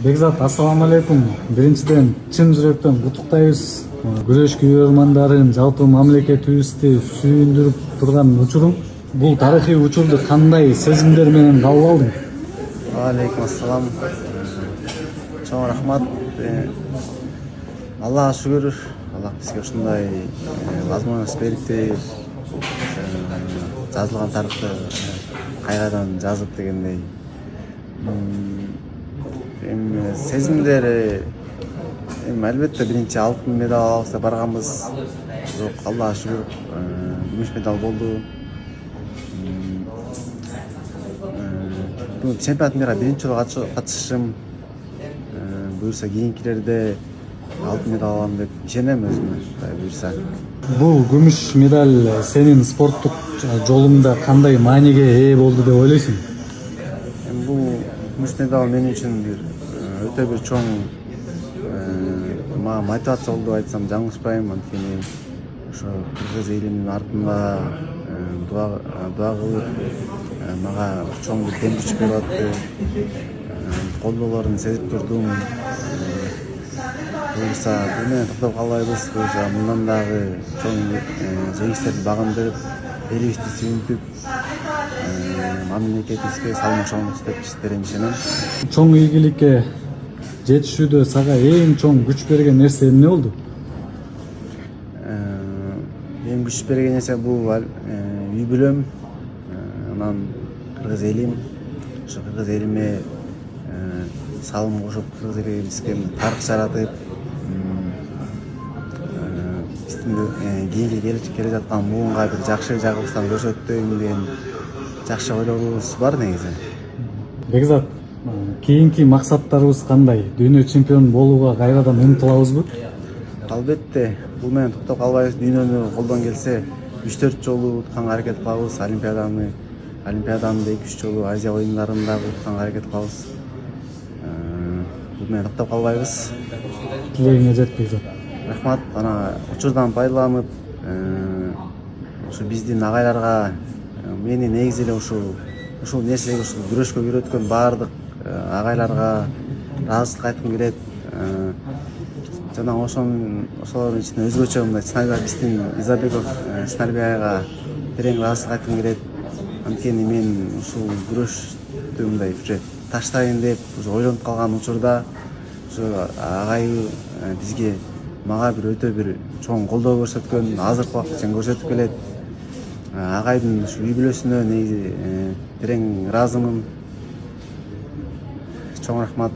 Бекзат, ассаламу алейкум. Биринчиден чын жүрөктөн куттуктайбыз. Күрөш күйөрмандарын, жалпы мамлекетибизди сүйүндүрүп турган учуруң. Бул тарыхый учурду кандай сезимдер менен кабыл алдың? Алейкум ассалам. Чоң рахмат. Аллага шүгүр. Аллах бизге ушундай возможность берипти. Жазылган тарыхты кайрадан жазып дегендей. Сезимдер албетте биринчи алтын медаль алабыз деп барганбыз. Бирок Аллага шүгүр күмүш медаль болду. Бул чемпионат мира биринчи жолу катышышым. Буюрса кийинкилерде алтын медаль алам деп ишенем өзүмө. Буюрса. Бул күмүш медаль сенин спорттук жолуңда кандай мааниге ээ болду деп ойлойсуң? Бул күмүш медаль мен үчүн өтө бир чоң мотивация болду деп айтсам жаңылышпайм. Анткени ошо кыргыз элинин артында дуа кылып мага чоң бир дем күч берип атты. Колдоолорун сезип турдум. Буюрса бул менен токтоп калбайбыз. Буюрса мындан дагы чоң жеңиштерди багындырып, элибизди сүйүнтүп, мамлекетибизге салмак деп иштерим ишенем. Чоң ийгиликке жетишүүдө сага эң чоң күч берген нерсе эмне болду? Эң күч берген нерсе бул үй бүлөм, анан кыргыз элим. Ошо кыргыз элиме салым кошуп, кыргыз элибизге тарых жаратып, биздин кийинки келе жаткан буунга бир жакшы жагыбыздан көрсөтөйүн деген жакшы ойлорубуз бар негизи. Бекзат, кийинки максаттарыбыз кандай? Дүйнө чемпиону болууга кайрадан умтулабызбы? Албетте, бул менен токтоп калбайбыз. Дүйнөнү колдон келсе 3-4 жолу утканга аракет кылабыз. Олимпиаданы 2-3 жолу, Азия оюндарында утканга аракет кылабыз. Бул менен токтоп калбайбыз. Тилегиңе жет, Бекзат. Рахмат. Ана учурдан пайдаланып, ушу биздин агайларга мени негизи эле ушул нерсеге күрөшкө үйрөткөн баардык агайларга ыраазычылык айткым келет. Жана ошолордун ичинен өзгөчө мындай биздин Изабеков Сынарбек терең ыраазычылык айткым келет. Анткени мен ушул күрөштү мындай уже таштайын деп ойлонуп калган учурда агайы бизге мага өтө бир чоң колдоо көрсөткөн, азыркы убакытта чейин көрсөтүп келет. Агайдын ушу үй бүлөсүнө негизи терең ыраазымын. Чоң рахмат.